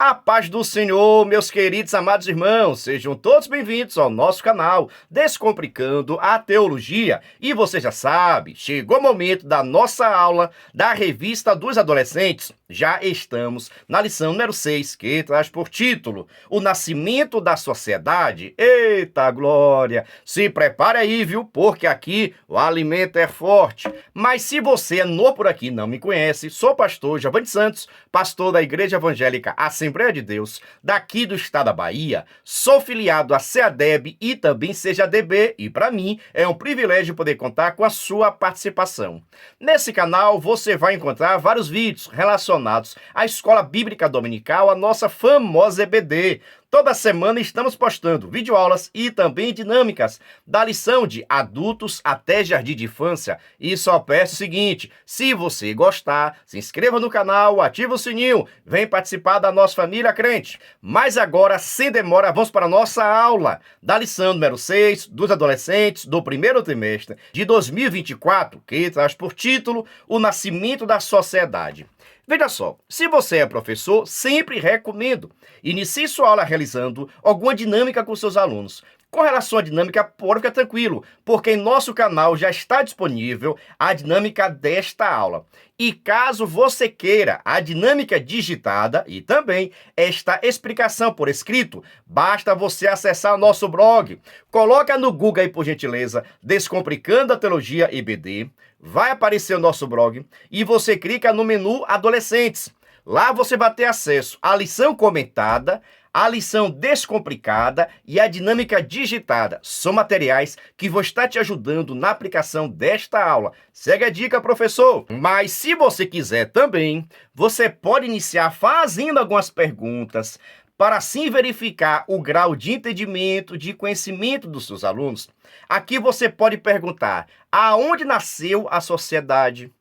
A paz do Senhor, meus queridos amados irmãos, sejam todos bem-vindos ao nosso canal Descomplicando a Teologia. E você já sabe, chegou o momento da nossa aula da Revista dos Adolescentes. Já estamos na lição número 6, que traz por título O Nascimento da Sociedade. Eita glória! Se prepare aí, viu? Porque aqui o alimento é forte. Mas se você é novo por aqui e não me conhece, sou o pastor Giovanni Santos, pastor da Igreja Evangélica Assembleia de Deus, daqui do estado da Bahia. Sou filiado à CEADEB e também CEADB, e para mim é um privilégio poder contar com a sua participação. Nesse canal você vai encontrar vários vídeos relacionados à Escola Bíblica Dominical, a nossa famosa EBD. Toda semana estamos postando videoaulas e também dinâmicas da lição de adultos até jardim de infância. E só peço o seguinte, se você gostar, se inscreva no canal, ativa o sininho, vem participar da nossa família crente. Mas agora, sem demora, vamos para a nossa aula da lição número 6 dos adolescentes do primeiro trimestre de 2024, que traz por título O Nascimento da Sociedade. Veja só, se você é professor, sempre recomendo. Inicie sua aula realizando alguma dinâmica com seus alunos. Com relação à dinâmica, pode ficar tranquilo, porque em nosso canal já está disponível a dinâmica desta aula. E caso você queira a dinâmica digitada e também esta explicação por escrito, basta você acessar o nosso blog. Coloca no Google aí, por gentileza, Descomplicando a Teologia EBD. Vai aparecer o nosso blog e você clica no menu Adolescentes. Lá você vai ter acesso à lição comentada, a lição descomplicada e a dinâmica digitada. São materiais que vão estar te ajudando na aplicação desta aula. Segue a dica, professor. Mas se você quiser também, você pode iniciar fazendo algumas perguntas para assim verificar o grau de entendimento, de conhecimento dos seus alunos. Aqui você pode perguntar: aonde nasceu a sociedade?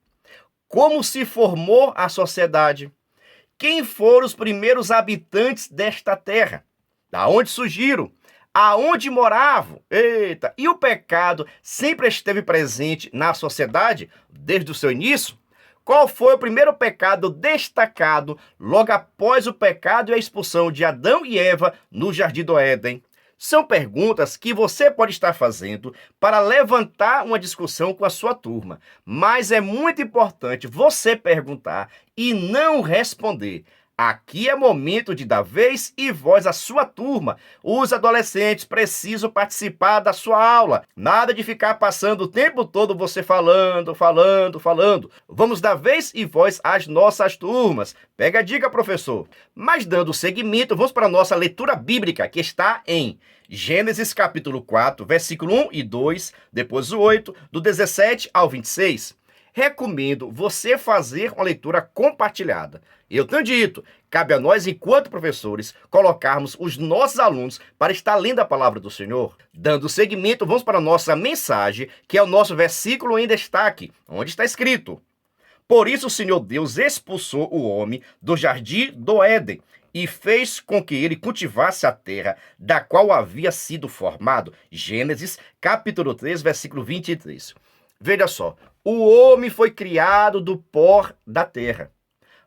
Como se formou a sociedade? Quem foram os primeiros habitantes desta terra? Da onde surgiram? Aonde moravam? Eita! E o pecado sempre esteve presente na sociedade desde o seu início? Qual foi o primeiro pecado destacado logo após o pecado e a expulsão de Adão e Eva no Jardim do Éden? São perguntas que você pode estar fazendo para levantar uma discussão com a sua turma. Mas é muito importante você perguntar e não responder. Aqui é momento de dar vez e voz à sua turma. Os adolescentes precisam participar da sua aula. Nada de ficar passando o tempo todo você falando. Vamos dar vez e voz às nossas turmas. Pega a dica, professor. Mas dando seguimento, vamos para a nossa leitura bíblica, que está em Gênesis capítulo 4, versículo 1 e 2, depois o 8, do 17 ao 26. Recomendo você fazer uma leitura compartilhada. Eu tenho dito, cabe a nós, enquanto professores, colocarmos os nossos alunos para estar lendo a palavra do Senhor. Dando seguimento, vamos para a nossa mensagem, que é o nosso versículo em destaque, onde está escrito: Por isso o Senhor Deus expulsou o homem do jardim do Éden e fez com que ele cultivasse a terra da qual havia sido formado. Gênesis capítulo 3, versículo 23. Veja só, o homem foi criado do pó da terra.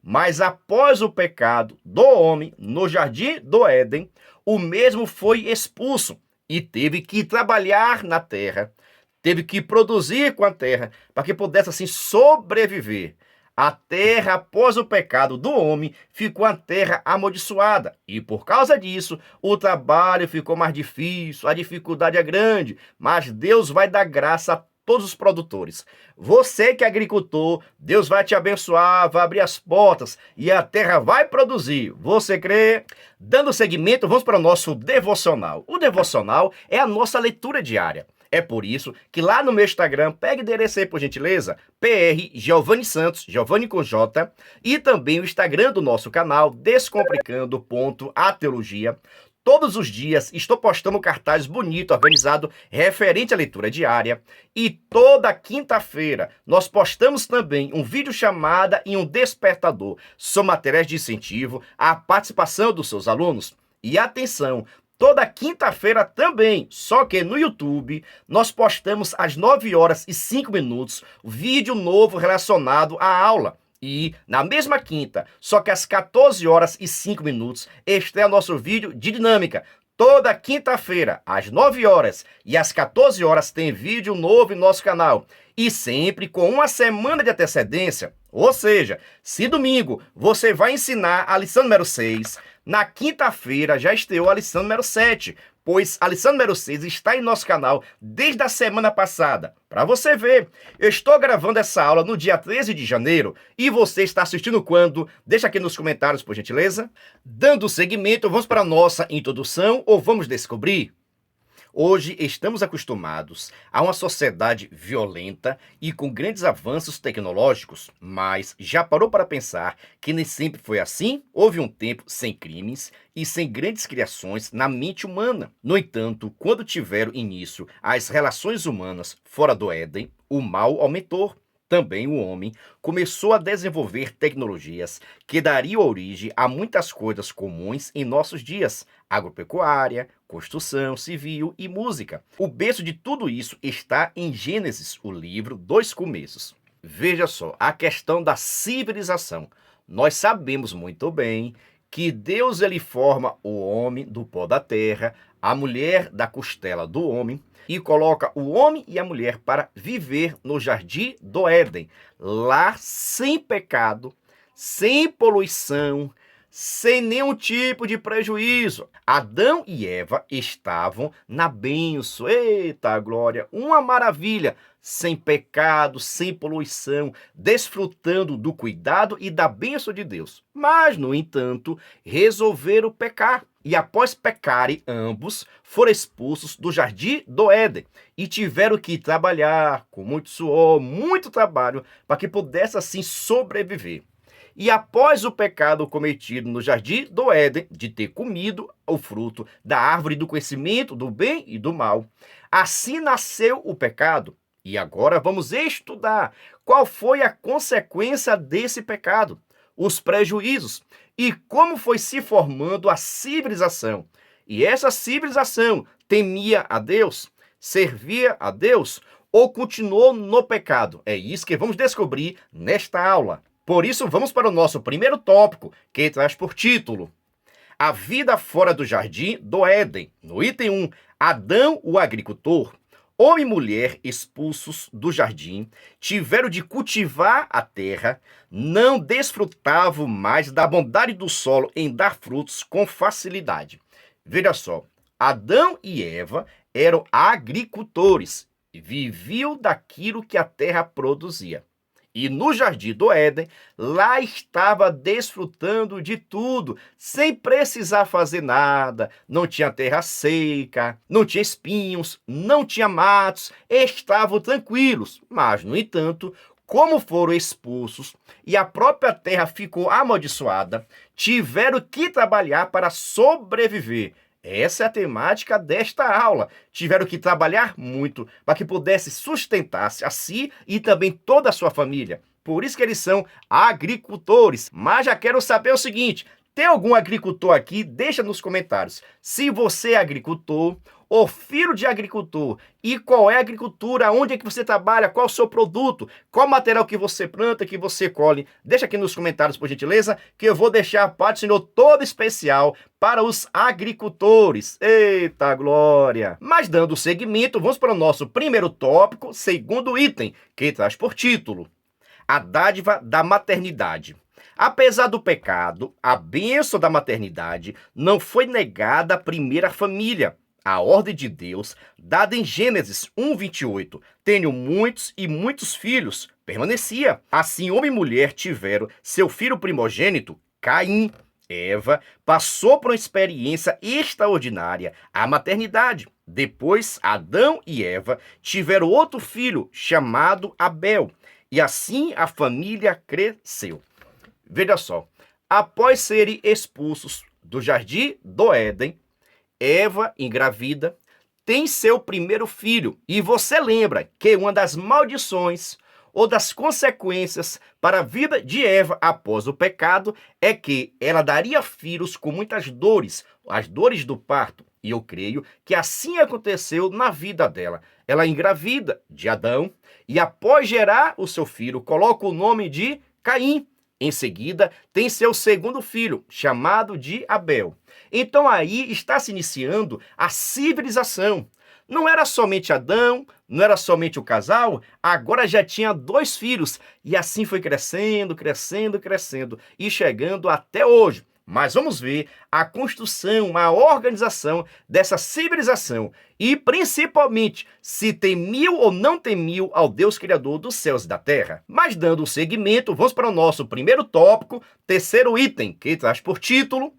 Mas após o pecado do homem no jardim do Éden, o mesmo foi expulso e teve que trabalhar na terra, teve que produzir com a terra para que pudesse assim sobreviver. A terra, após o pecado do homem, ficou a terra amaldiçoada. E por causa disso, o trabalho ficou mais difícil, a dificuldade é grande. Mas Deus vai dar graça a todos os produtores. Você que é agricultor, Deus vai te abençoar, vai abrir as portas e a terra vai produzir. Você crê? Dando seguimento, vamos para o nosso devocional. O devocional é a nossa leitura diária. É por isso que lá no meu Instagram, pegue o endereço aí, por gentileza, PR Giovanni Santos, Giovanni com J, e também o Instagram do nosso canal, Descomplicando.ateologia. Todos os dias estou postando um cartaz bonito, organizado, referente à leitura diária. E toda quinta-feira nós postamos também um vídeo chamada e um despertador. São materiais de incentivo à participação dos seus alunos. E atenção! Toda quinta-feira também, só que no YouTube, nós postamos às 9 horas e 5 minutos vídeo novo relacionado à aula. E na mesma quinta, só que às 14 horas e 5 minutos, estreia nosso vídeo de dinâmica. Toda quinta-feira, às 9 horas e às 14 horas, tem vídeo novo em nosso canal. E sempre com uma semana de antecedência. Ou seja, se domingo você vai ensinar a lição número 6, na quinta-feira já estreou a lição número 7, pois a lição número 6 está em nosso canal desde a semana passada. Para você ver, eu estou gravando essa aula no dia 13 de janeiro e você está assistindo quando? Deixa aqui nos comentários, por gentileza. Dando seguimento, vamos para a nossa introdução ou vamos descobrir? Hoje estamos acostumados a uma sociedade violenta e com grandes avanços tecnológicos, mas já parou para pensar que nem sempre foi assim? Houve um tempo sem crimes e sem grandes criações na mente humana. No entanto, quando tiveram início as relações humanas fora do Éden, o mal aumentou. Também o homem começou a desenvolver tecnologias que dariam origem a muitas coisas comuns em nossos dias: agropecuária, construção civil e música. O berço de tudo isso está em Gênesis, o livro dos começos. Veja só, a questão da civilização. Nós sabemos muito bem que Deus ele forma o homem do pó da terra, a mulher da costela do homem, e coloca o homem e a mulher para viver no jardim do Éden, lá sem pecado, sem poluição, sem nenhum tipo de prejuízo. Adão e Eva estavam na bênção, eita glória, uma maravilha, sem pecado, sem poluição, desfrutando do cuidado e da bênção de Deus. Mas, no entanto, resolveram pecar. E após pecarem, ambos foram expulsos do jardim do Éden e tiveram que trabalhar com muito suor, muito trabalho, para que pudesse assim sobreviver. E após o pecado cometido no jardim do Éden, de ter comido o fruto da árvore do conhecimento do bem e do mal, assim nasceu o pecado. E agora vamos estudar qual foi a consequência desse pecado, os prejuízos e como foi se formando a civilização. E essa civilização temia a Deus, servia a Deus ou continuou no pecado? É isso que vamos descobrir nesta aula. Por isso, vamos para o nosso primeiro tópico, que traz por título: A vida fora do jardim do Éden. No item 1, Adão, o agricultor. Homem e mulher expulsos do jardim, tiveram de cultivar a terra, não desfrutavam mais da bondade do solo em dar frutos com facilidade. Veja só, Adão e Eva eram agricultores, viviam daquilo que a terra produzia. E no jardim do Éden, lá estava desfrutando de tudo, sem precisar fazer nada. Não tinha terra seca, não tinha espinhos, não tinha matos, estavam tranquilos. Mas, no entanto, como foram expulsos e a própria terra ficou amaldiçoada, tiveram que trabalhar para sobreviver. Essa é a temática desta aula. Tiveram que trabalhar muito para que pudesse sustentar-se a si e também toda a sua família. Por isso que eles são agricultores. Mas já quero saber o seguinte: tem algum agricultor aqui? Deixa nos comentários. Se você é agricultor ou filho de agricultor, e qual é a agricultura, onde é que você trabalha, qual é o seu produto, qual material que você planta, que você colhe. Deixa aqui nos comentários, por gentileza, que eu vou deixar a parte do Senhor toda especial para os agricultores. Eita glória! Mas dando seguimento, vamos para o nosso primeiro tópico, segundo item, que traz por título: A dádiva da maternidade. Apesar do pecado, a bênção da maternidade não foi negada à primeira família. A ordem de Deus, dada em Gênesis 1:28, tenho muitos e muitos filhos, permanecia. Assim, homem e mulher tiveram seu filho primogênito, Caim. Eva passou por uma experiência extraordinária, a maternidade. Depois, Adão e Eva tiveram outro filho, chamado Abel. E assim a família cresceu. Veja só, após serem expulsos do jardim do Éden, Eva, engravida, tem seu primeiro filho. E você lembra que uma das maldições ou das consequências para a vida de Eva após o pecado é que ela daria filhos com muitas dores, as dores do parto. E eu creio que assim aconteceu na vida dela. Ela engravida de Adão e após gerar o seu filho, coloca o nome de Caim. Em seguida, tem seu segundo filho, chamado de Abel. Então aí está se iniciando a civilização. Não era somente Adão, não era somente o casal, agora já tinha 2 filhos. E assim foi crescendo, crescendo, crescendo e chegando até hoje. Mas vamos ver a construção, a organização dessa civilização e, principalmente, se temiu ou não temiu ao Deus Criador dos céus e da terra. Mas dando seguimento, vamos para o nosso primeiro tópico, terceiro item, que traz por título: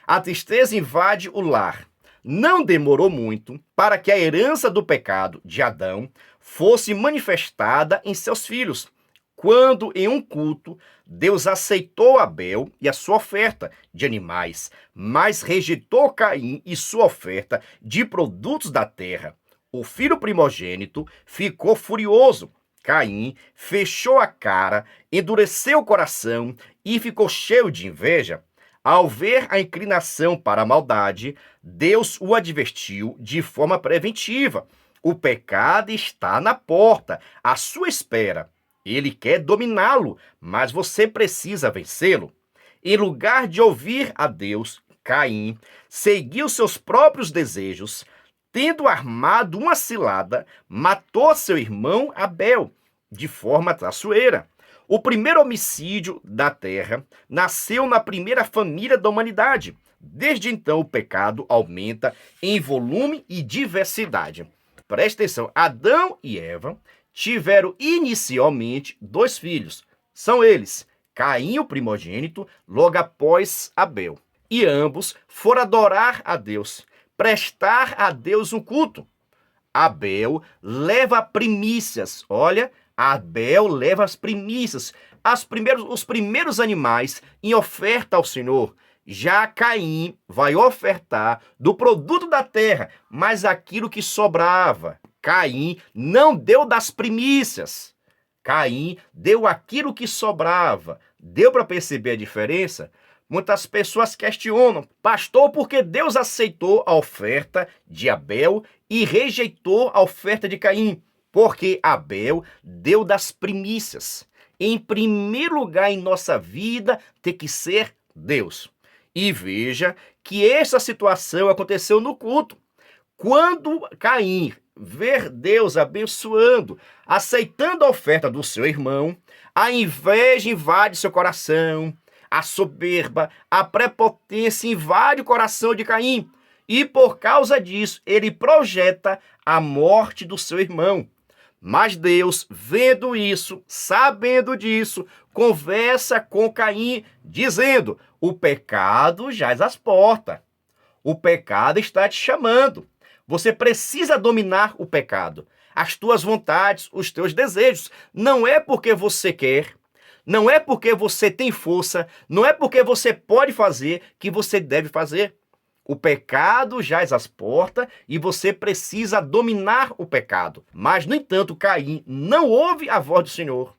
A tristeza invade o lar. Não demorou muito para que a herança do pecado de Adão fosse manifestada em seus filhos, quando em um culto Deus aceitou Abel e a sua oferta de animais, mas rejeitou Caim e sua oferta de produtos da terra. O filho primogênito ficou furioso. Caim fechou a cara, endureceu o coração e ficou cheio de inveja. Ao ver a inclinação para a maldade, Deus o advertiu de forma preventiva. O pecado está na porta, à sua espera. Ele quer dominá-lo, mas você precisa vencê-lo. Em lugar de ouvir a Deus, Caim seguiu seus próprios desejos. Tendo armado uma cilada, matou seu irmão Abel, de forma traiçoeira. O primeiro homicídio da terra nasceu na primeira família da humanidade. Desde então, o pecado aumenta em volume e diversidade. Preste atenção, Adão e Eva tiveram inicialmente 2 filhos. São eles, Caim, o primogênito, logo após Abel. E ambos foram adorar a Deus, prestar a Deus um culto. Abel leva primícias, olha, Abel leva as primícias, os primeiros animais em oferta ao Senhor. Já Caim vai ofertar do produto da terra, mas aquilo que sobrava. Caim não deu das primícias. Caim deu aquilo que sobrava. Deu para perceber a diferença? Muitas pessoas questionam, pastor, por que Deus aceitou a oferta de Abel e rejeitou a oferta de Caim? Porque Abel deu das primícias. Em primeiro lugar em nossa vida tem que ser Deus. E veja que essa situação aconteceu no culto. Quando Caim ver Deus abençoando, aceitando a oferta do seu irmão, a inveja invade seu coração, a soberba, a prepotência invade o coração de Caim. E por causa disso, ele projeta a morte do seu irmão. Mas Deus, vendo isso, sabendo disso, conversa com Caim, dizendo: o pecado jaz às portas. O pecado está te chamando. Você precisa dominar o pecado. As tuas vontades, os teus desejos. Não é porque você quer, não é porque você tem força, não é porque você pode fazer que você deve fazer. O pecado jaz às portas e você precisa dominar o pecado. Mas, no entanto, Caim não ouve a voz do Senhor,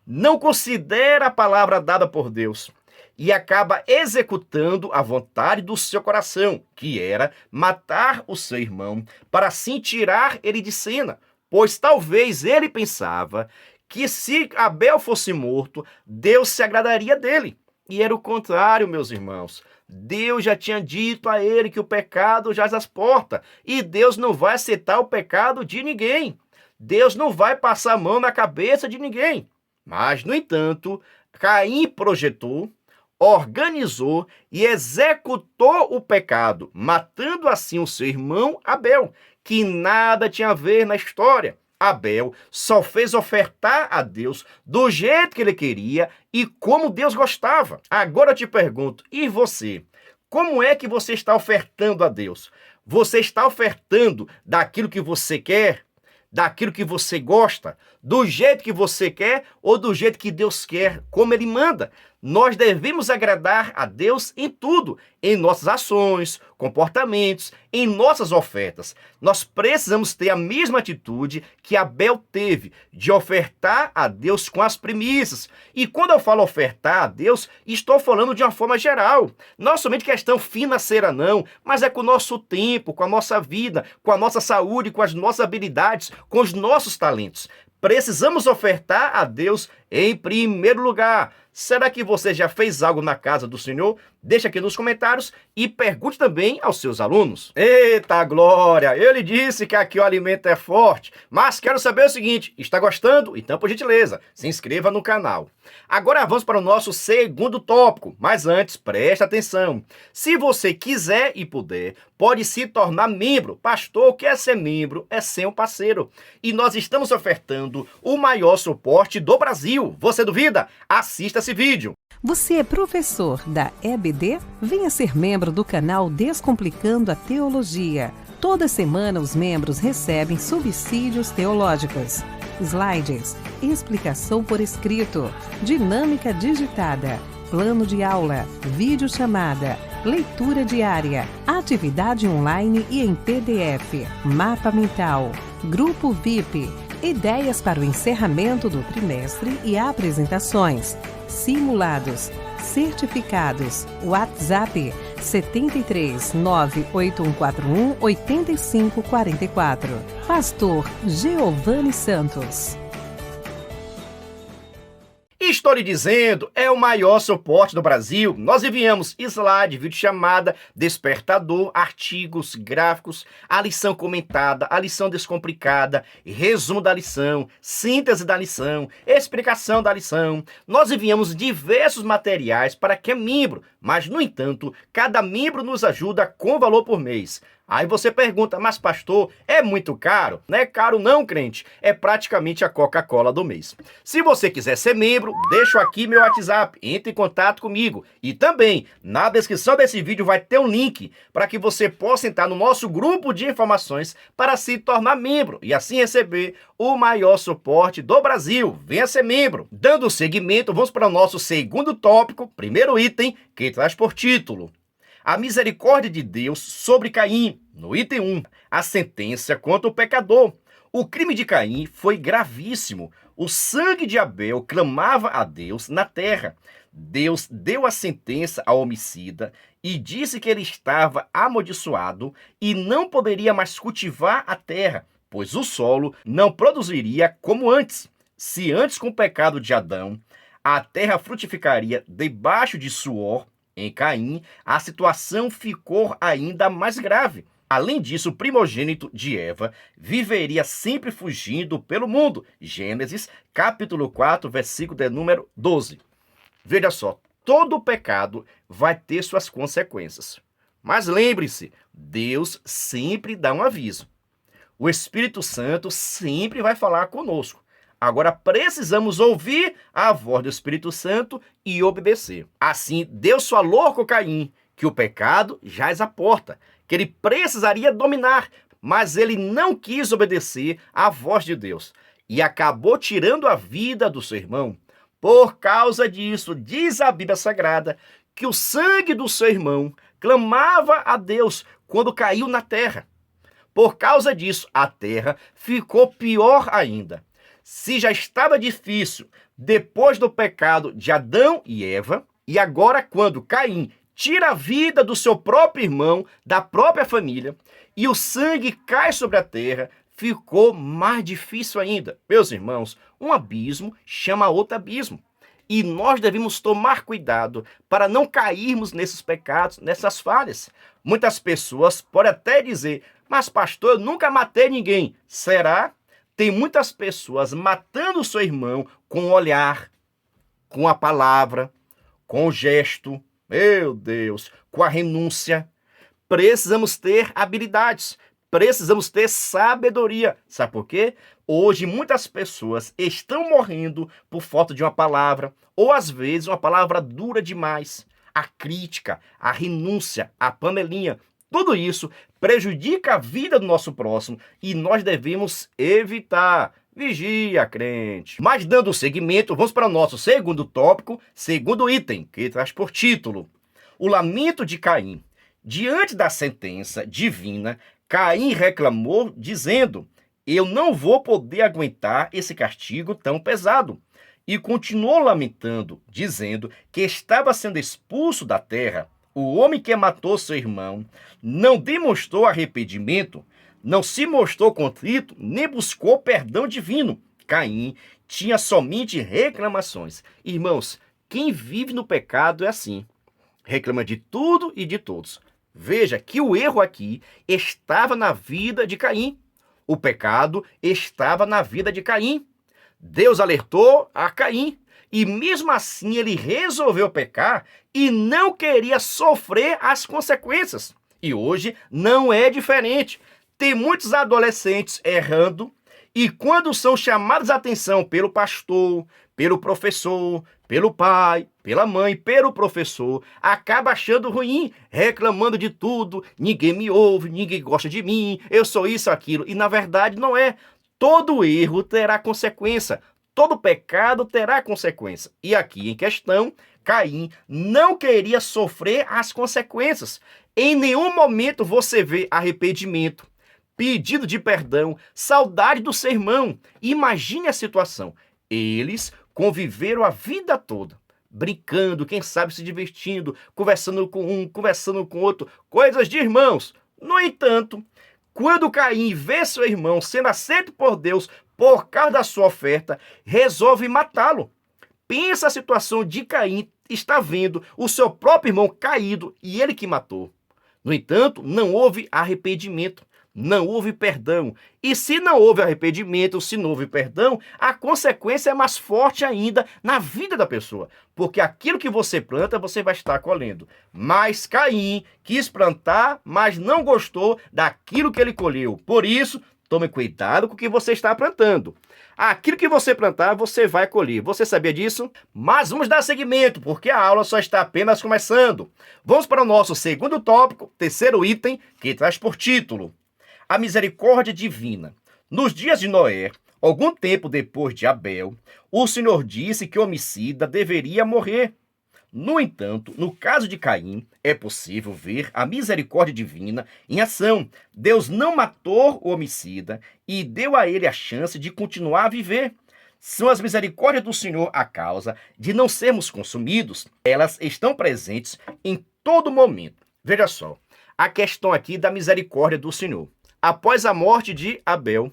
não considera a palavra dada por Deus e acaba executando a vontade do seu coração, que era matar o seu irmão para assim tirar ele de cena, pois talvez ele pensava que se Abel fosse morto, Deus se agradaria dele. E era o contrário, meus irmãos. Deus já tinha dito a ele que o pecado jaz às portas. E Deus não vai aceitar o pecado de ninguém. Deus não vai passar a mão na cabeça de ninguém. Mas, no entanto, Caim projetou, organizou e executou o pecado, matando assim o seu irmão Abel, que nada tinha a ver na história. Abel só fez ofertar a Deus do jeito que ele queria e como Deus gostava. Agora eu te pergunto, e você? Como é que você está ofertando a Deus? Você está ofertando daquilo que você quer? Daquilo que você gosta? Do jeito que você quer ou do jeito que Deus quer, como Ele manda? Nós devemos agradar a Deus em tudo, em nossas ações, comportamentos, em nossas ofertas. Nós precisamos ter a mesma atitude que Abel teve, de ofertar a Deus com as primícias. E quando eu falo ofertar a Deus, estou falando de uma forma geral. Não é somente questão financeira não, mas é com o nosso tempo, com a nossa vida, com a nossa saúde, com as nossas habilidades, com os nossos talentos. Precisamos ofertar a Deus em primeiro lugar. Será que você já fez algo na casa do Senhor? Deixa aqui nos comentários e pergunte também aos seus alunos. Eita glória! Ele disse que aqui o alimento é forte, mas quero saber o seguinte, está gostando? Então, por gentileza, se inscreva no canal. Agora vamos para o nosso segundo tópico, mas antes, preste atenção. Se você quiser e puder, pode se tornar membro. Pastor, o que é ser membro? É ser um parceiro. E nós estamos ofertando o maior suporte do Brasil. Você duvida? Assista esse vídeo. Você é professor da EBD? Venha ser membro do canal Descomplicando a Teologia. Toda semana os membros recebem subsídios teológicos, slides, explicação por escrito, dinâmica digitada, plano de aula, videochamada, leitura diária, atividade online e em PDF, mapa mental, grupo VIP, ideias para o encerramento do trimestre e apresentações, simulados, certificados, WhatsApp 73 98141 8544. Pastor Giovanni Santos. Estou lhe dizendo, é o maior suporte do Brasil. Nós enviamos slide, videochamada, despertador, artigos, gráficos, a lição comentada, a lição descomplicada, resumo da lição, síntese da lição, explicação da lição. Nós enviamos diversos materiais para quem é membro, mas, no entanto, cada membro nos ajuda com valor por mês. Aí você pergunta, mas pastor, é muito caro? Não é caro não, crente. É praticamente a Coca-Cola do mês. Se você quiser ser membro, deixo aqui meu WhatsApp. Entre em contato comigo. E também, na descrição desse vídeo vai ter um link para que você possa entrar no nosso grupo de informações para se tornar membro e assim receber o maior suporte do Brasil. Venha ser membro. Dando seguimento, vamos para o nosso segundo tópico, primeiro item, que traz por título: a misericórdia de Deus sobre Caim. No item 1, a sentença contra o pecador. O crime de Caim foi gravíssimo. O sangue de Abel clamava a Deus na terra. Deus deu a sentença ao homicida e disse que ele estava amaldiçoado e não poderia mais cultivar a terra, pois o solo não produziria como antes. Se antes, com o pecado de Adão, a terra frutificaria debaixo de suor, em Caim, a situação ficou ainda mais grave. Além disso, o primogênito de Eva viveria sempre fugindo pelo mundo. Gênesis, capítulo 4, versículo de número 12. Veja só, todo pecado vai ter suas consequências. Mas lembre-se, Deus sempre dá um aviso. O Espírito Santo sempre vai falar conosco. Agora precisamos ouvir a voz do Espírito Santo e obedecer. Assim, Deus falou com Caim que o pecado jaz à porta, que ele precisaria dominar, mas ele não quis obedecer à voz de Deus e acabou tirando a vida do seu irmão. Por causa disso, diz a Bíblia Sagrada que o sangue do seu irmão clamava a Deus quando caiu na terra. Por causa disso, a terra ficou pior ainda. Se já estava difícil depois do pecado de Adão e Eva, e agora quando Caim tira a vida do seu próprio irmão, da própria família, e o sangue cai sobre a terra, ficou mais difícil ainda. Meus irmãos, um abismo chama outro abismo. E nós devemos tomar cuidado para não cairmos nesses pecados, nessas falhas. Muitas pessoas podem até dizer, mas pastor, eu nunca matei ninguém. Será? Tem muitas pessoas matando o seu irmão com o olhar, com a palavra, com o gesto, meu Deus, com a renúncia. Precisamos ter habilidades, precisamos ter sabedoria. Sabe por quê? Hoje muitas pessoas estão morrendo por falta de uma palavra, ou às vezes uma palavra dura demais. A crítica, a renúncia, a panelinha, tudo isso prejudica a vida do nosso próximo e nós devemos evitar. Vigia, crente. Mas dando seguimento, vamos para o nosso segundo tópico, segundo item, que traz por título: o lamento de Caim. Diante da sentença divina, Caim reclamou, dizendo: eu não vou poder aguentar esse castigo tão pesado. E continuou lamentando, dizendo que estava sendo expulso da terra. O homem que matou seu irmão não demonstrou arrependimento, não se mostrou contrito, nem buscou perdão divino. Caim tinha somente reclamações. Irmãos, quem vive no pecado é assim. Reclama de tudo e de todos. Veja que o erro aqui estava na vida de Caim. O pecado estava na vida de Caim. Deus alertou a Caim e mesmo assim ele resolveu pecar e não queria sofrer as consequências. E hoje não é diferente. Tem muitos adolescentes errando e quando são chamados a atenção pelo pastor, pelo professor, pelo pai, pela mãe, pelo professor, acaba achando ruim, reclamando de tudo, ninguém me ouve, ninguém gosta de mim, eu sou isso, aquilo. E na verdade não é. Todo erro terá consequência, todo pecado terá consequência. E aqui em questão, Caim não queria sofrer as consequências. Em nenhum momento você vê arrependimento, pedido de perdão, saudade do seu irmão. Imagine a situação. Eles conviveram a vida toda, brincando, quem sabe se divertindo, conversando com um, conversando com outro, coisas de irmãos. No entanto, quando Caim vê seu irmão sendo aceito por Deus por causa da sua oferta, resolve matá-lo. Pensa a situação de Caim estar vendo o seu próprio irmão caído e ele que matou. No entanto, não houve arrependimento. Não houve perdão. E se não houve arrependimento, se não houve perdão, a consequência é mais forte ainda na vida da pessoa. Porque aquilo que você planta, você vai estar colhendo. Mas Caim quis plantar, mas não gostou daquilo que ele colheu. Por isso, tome cuidado com o que você está plantando. Aquilo que você plantar, você vai colher. Você sabia disso? Mas vamos dar seguimento, porque a aula só está apenas começando. Vamos para o nosso segundo tópico, terceiro item, que traz por título a misericórdia divina. Nos dias de Noé, algum tempo depois de Abel, o Senhor disse que o homicida deveria morrer. No entanto, no caso de Caim, é possível ver a misericórdia divina em ação. Deus não matou o homicida e deu a ele a chance de continuar a viver. São as misericórdias do Senhor a causa de não sermos consumidos. Elas estão presentes em todo momento. Veja só, a questão aqui da misericórdia do Senhor. Após a morte de Abel,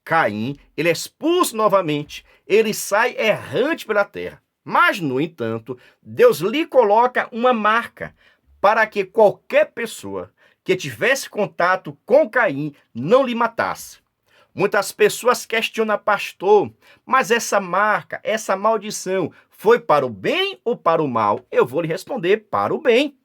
Caim, ele é expulso novamente, ele sai errante pela terra. Mas, no entanto, Deus lhe coloca uma marca para que qualquer pessoa que tivesse contato com Caim não lhe matasse. Muitas pessoas questionam, pastor, mas essa marca, essa maldição, foi para o bem ou para o mal? Eu vou lhe responder, para o bem.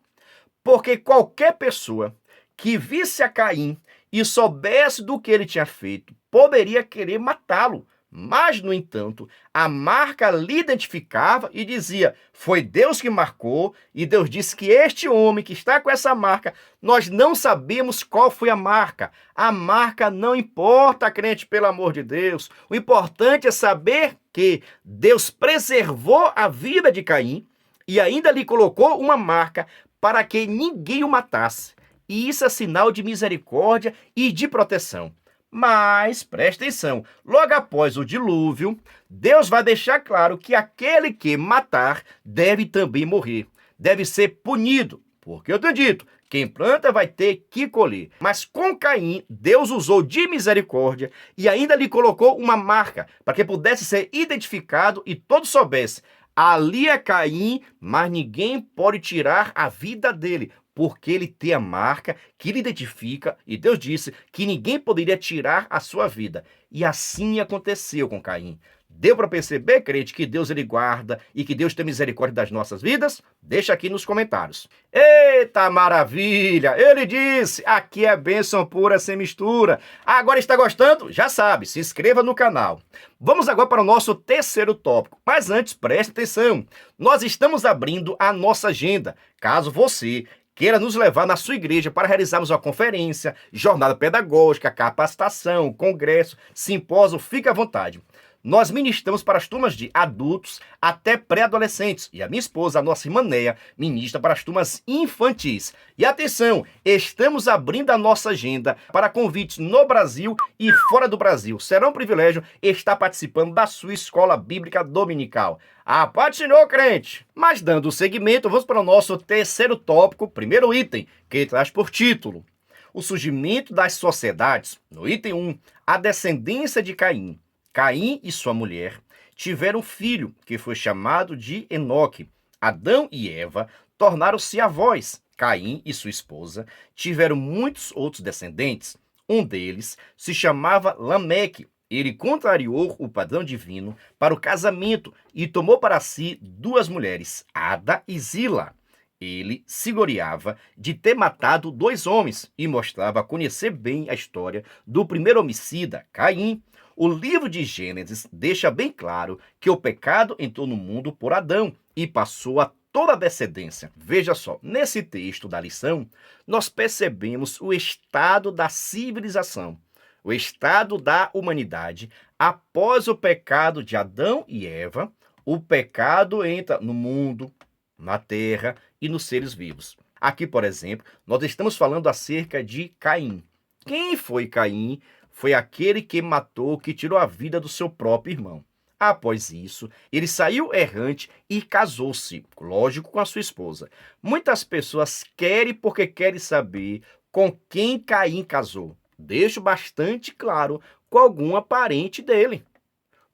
Porque qualquer pessoa que visse a Caim e soubesse do que ele tinha feito, poderia querer matá-lo. Mas, no entanto, a marca lhe identificava e dizia, foi Deus que marcou, e Deus disse que este homem que está com essa marca, nós não sabemos qual foi a marca. A marca não importa, crente, pelo amor de Deus. O importante é saber que Deus preservou a vida de Caim e ainda lhe colocou uma marca para que ninguém o matasse. E isso é sinal de misericórdia e de proteção. Mas, presta atenção, logo após o dilúvio, Deus vai deixar claro que aquele que matar deve também morrer, deve ser punido. Porque eu tenho dito, quem planta vai ter que colher. Mas com Caim, Deus usou de misericórdia e ainda lhe colocou uma marca para que pudesse ser identificado e todos soubessem. Ali é Caim, mas ninguém pode tirar a vida dele, porque ele tem a marca que lhe identifica, e Deus disse que ninguém poderia tirar a sua vida. E assim aconteceu com Caim. Deu para perceber, crente, que Deus ele guarda e que Deus tem misericórdia das nossas vidas? Deixa aqui nos comentários. Eita maravilha! Ele disse, aqui é bênção pura sem mistura. Agora está gostando? Já sabe, se inscreva no canal. Vamos agora para o nosso terceiro tópico. Mas antes, preste atenção. Nós estamos abrindo a nossa agenda. Caso você queira nos levar na sua igreja para realizarmos uma conferência, jornada pedagógica, capacitação, congresso, simpósio, fique à vontade. Nós ministramos para as turmas de adultos até pré-adolescentes. E a minha esposa, a nossa irmã Néia, ministra para as turmas infantis. E atenção, estamos abrindo a nossa agenda para convites no Brasil e fora do Brasil. Será um privilégio estar participando da sua escola bíblica dominical. A paz do Senhor, crente! Mas dando seguimento, vamos para o nosso terceiro tópico, primeiro item, que traz por título o surgimento das sociedades. No item 1, a descendência de Caim. Caim e sua mulher tiveram um filho, que foi chamado de Enoque. Adão e Eva tornaram-se avós. Caim e sua esposa tiveram muitos outros descendentes. Um deles se chamava Lameque. Ele contrariou o padrão divino para o casamento e tomou para si duas mulheres, Ada e Zila. Ele se gloriava de ter matado dois homens e mostrava conhecer bem a história do primeiro homicida, Caim. O livro de Gênesis deixa bem claro que o pecado entrou no mundo por Adão e passou a toda a descendência. Veja só, nesse texto da lição, nós percebemos o estado da civilização, o estado da humanidade após o pecado de Adão e Eva. O pecado entra no mundo, na terra e nos seres vivos. Aqui, por exemplo, nós estamos falando acerca de Caim. Quem foi Caim? Foi aquele que matou, que tirou a vida do seu próprio irmão. Após isso, ele saiu errante e casou-se, lógico, com a sua esposa. Muitas pessoas querem porque querem saber com quem Caim casou. Deixo bastante claro, com algum parente dele.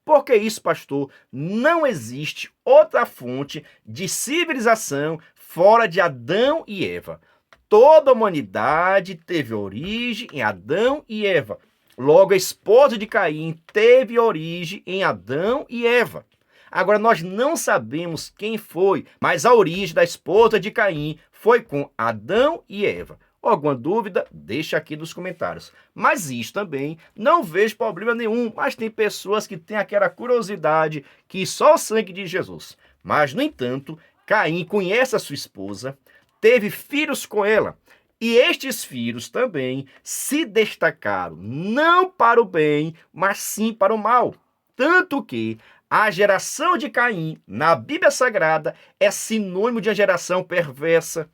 Por que isso, pastor? Não existe outra fonte de civilização fora de Adão e Eva. Toda a humanidade teve origem em Adão e Eva. Logo, a esposa de Caim teve origem em Adão e Eva. Agora, nós não sabemos quem foi, mas a origem da esposa de Caim foi com Adão e Eva. Alguma dúvida? Deixa aqui nos comentários. Mas isso também não vejo problema nenhum, mas tem pessoas que têm aquela curiosidade que só o sangue de Jesus. Mas, no entanto, Caim conhece a sua esposa, teve filhos com ela. E estes filhos também se destacaram, não para o bem, mas sim para o mal. Tanto que a geração de Caim, na Bíblia Sagrada, é sinônimo de uma geração perversa,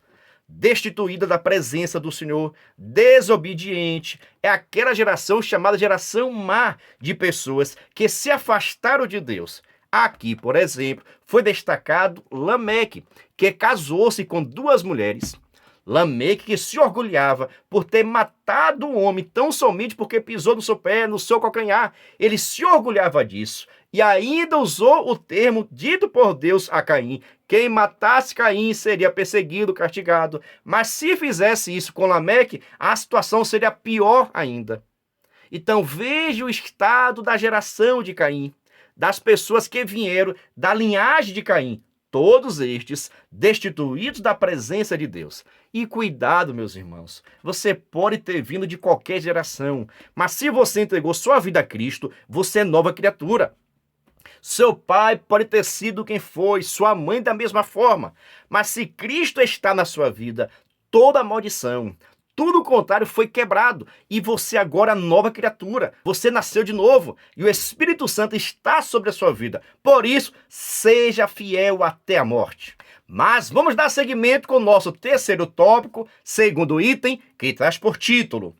destituída da presença do Senhor, desobediente. É aquela geração chamada geração má, de pessoas que se afastaram de Deus. Aqui, por exemplo, foi destacado Lameque, que casou-se com duas mulheres. Lameque, que se orgulhava por ter matado um homem tão somente porque pisou no seu pé, no seu calcanhar. Ele se orgulhava disso e ainda usou o termo dito por Deus a Caim. Quem matasse Caim seria perseguido, castigado. Mas se fizesse isso com Lameque, a situação seria pior ainda. Então veja o estado da geração de Caim, das pessoas que vieram da linhagem de Caim. Todos estes destituídos da presença de Deus. E cuidado, meus irmãos, você pode ter vindo de qualquer geração, mas se você entregou sua vida a Cristo, você é nova criatura. Seu pai pode ter sido quem foi, sua mãe da mesma forma, mas se Cristo está na sua vida, toda maldição, tudo o contrário foi quebrado e você agora é nova criatura. Você nasceu de novo e o Espírito Santo está sobre a sua vida. Por isso, seja fiel até a morte. Mas vamos dar seguimento com o nosso terceiro tópico, segundo item, que traz por título: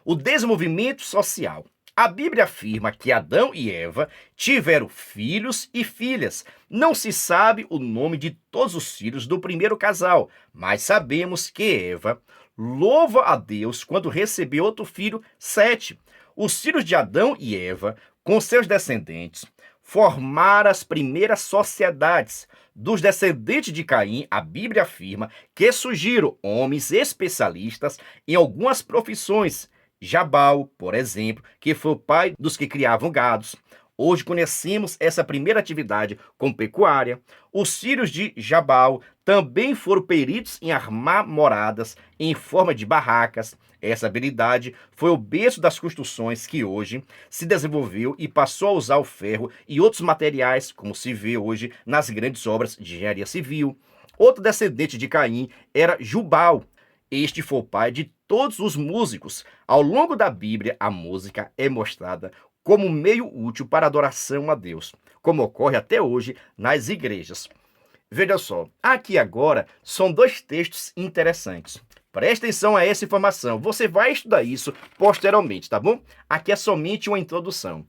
o desenvolvimento social. A Bíblia afirma que Adão e Eva tiveram filhos e filhas. Não se sabe o nome de todos os filhos do primeiro casal, mas sabemos que Eva louva a Deus quando recebeu outro filho, Sete. Os filhos de Adão e Eva, com seus descendentes, formaram as primeiras sociedades. Dos descendentes de Caim, a Bíblia afirma que surgiram homens especialistas em algumas profissões. Jabal, por exemplo, que foi o pai dos que criavam gados. Hoje conhecemos essa primeira atividade como pecuária. Os filhos de Jabal também foram peritos em armar moradas em forma de barracas. Essa habilidade foi o berço das construções que hoje se desenvolveu e passou a usar o ferro e outros materiais, como se vê hoje nas grandes obras de engenharia civil. Outro descendente de Caim era Jubal. Este foi o pai de todos os músicos. Ao longo da Bíblia, a música é mostrada como meio útil para adoração a Deus, como ocorre até hoje nas igrejas. Veja só, aqui agora são dois textos interessantes. Preste atenção a essa informação, você vai estudar isso posteriormente, tá bom? Aqui é somente uma introdução.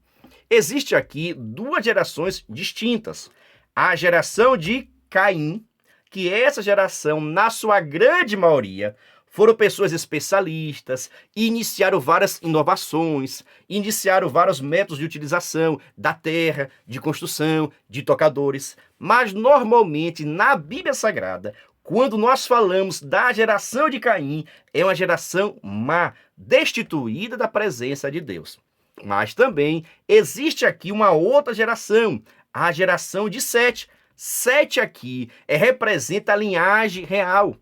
Existe aqui duas gerações distintas. A geração de Caim, que essa geração, na sua grande maioria, foram pessoas especialistas, iniciaram várias inovações, iniciaram vários métodos de utilização da terra, de construção, de tocadores. Mas normalmente na Bíblia Sagrada, quando nós falamos da geração de Caim, é uma geração má, destituída da presença de Deus. Mas também existe aqui uma outra geração, a geração de Sete. Sete aqui representa a linhagem real.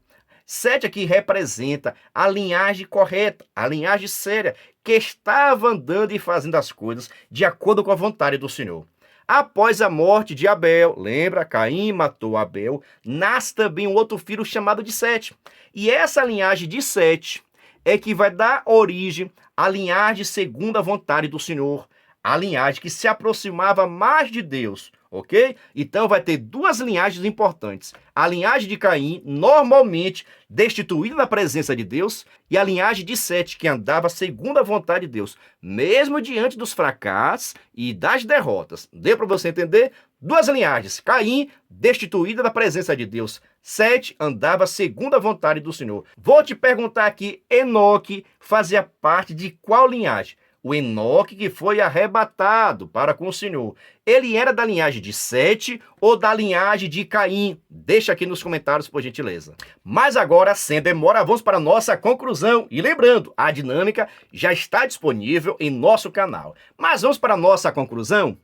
Sete aqui representa a linhagem correta, a linhagem séria, que estava andando e fazendo as coisas de acordo com a vontade do Senhor. Após a morte de Abel, lembra? Caim matou Abel, nasce também um outro filho chamado de Sete. E essa linhagem de Sete é que vai dar origem à linhagem segundo a vontade do Senhor, a linhagem que se aproximava mais de Deus, ok? Então vai ter duas linhagens importantes. A linhagem de Caim, normalmente destituída da presença de Deus, e a linhagem de Sete, que andava segundo a vontade de Deus, mesmo diante dos fracassos e das derrotas. Deu para você entender? Duas linhagens. Caim, destituída da presença de Deus. Sete, andava segundo a vontade do Senhor. Vou te perguntar aqui, Enoque fazia parte de qual linhagem? O Enoque que foi arrebatado para com o Senhor. Ele era da linhagem de Sete ou da linhagem de Caim? Deixa aqui nos comentários, por gentileza. Mas agora, sem demora, vamos para a nossa conclusão. E lembrando, a dinâmica já está disponível em nosso canal. Mas vamos para a nossa conclusão?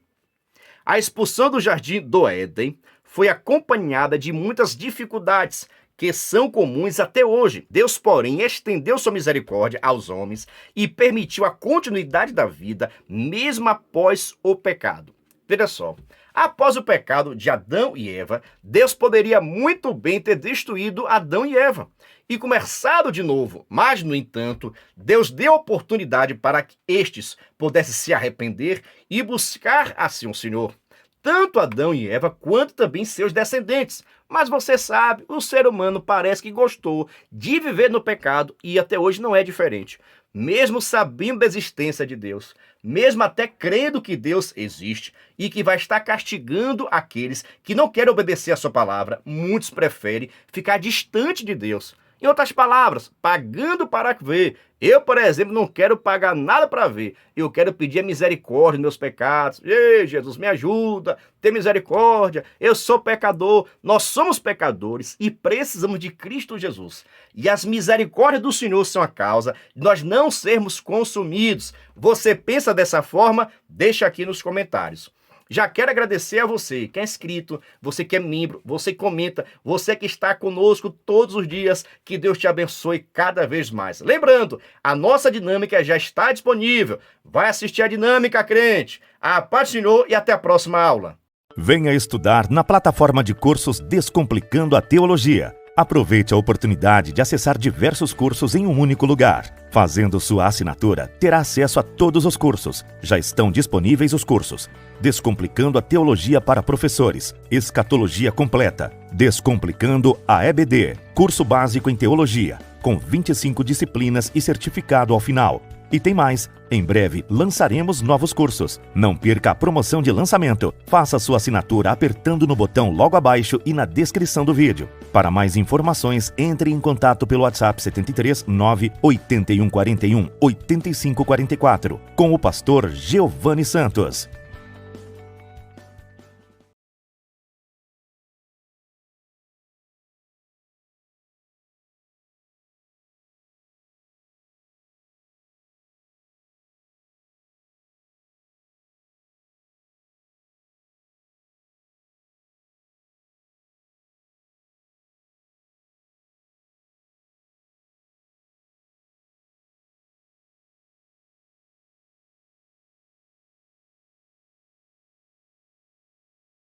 A expulsão do jardim do Éden foi acompanhada de muitas dificuldades que são comuns até hoje. Deus, porém, estendeu sua misericórdia aos homens e permitiu a continuidade da vida, mesmo após o pecado. Veja só, após o pecado de Adão e Eva, Deus poderia muito bem ter destruído Adão e Eva e começado de novo. Mas, no entanto, Deus deu oportunidade para que estes pudessem se arrepender e buscar assim o Senhor. Tanto Adão e Eva, quanto também seus descendentes. Mas você sabe, o ser humano parece que gostou de viver no pecado e até hoje não é diferente. Mesmo sabendo da existência de Deus, mesmo até crendo que Deus existe e que vai estar castigando aqueles que não querem obedecer a sua palavra, muitos preferem ficar distante de Deus. Em outras palavras, pagando para ver. Eu, por exemplo, não quero pagar nada para ver. Eu quero pedir a misericórdia dos meus pecados. Ei, Jesus, me ajuda, tem misericórdia. Eu sou pecador, nós somos pecadores e precisamos de Cristo Jesus. E as misericórdias do Senhor são a causa de nós não sermos consumidos. Você pensa dessa forma? Deixa aqui nos comentários. Já quero agradecer a você que é inscrito, você que é membro, você que comenta, você que está conosco todos os dias. Que Deus te abençoe cada vez mais. Lembrando, a nossa dinâmica já está disponível. Vai assistir a dinâmica, crente. A paz do Senhor e até a próxima aula. Venha estudar na plataforma de cursos Descomplicando a Teologia. Aproveite a oportunidade de acessar diversos cursos em um único lugar. Fazendo sua assinatura, terá acesso a todos os cursos. Já estão disponíveis os cursos: Descomplicando a Teologia para Professores, Escatologia Completa, Descomplicando a EBD, curso básico em Teologia, com 25 disciplinas e certificado ao final. E tem mais, em breve lançaremos novos cursos. Não perca a promoção de lançamento. Faça sua assinatura apertando no botão logo abaixo e na descrição do vídeo. Para mais informações, entre em contato pelo WhatsApp 73 98141 8544 com o pastor Giovanni Santos.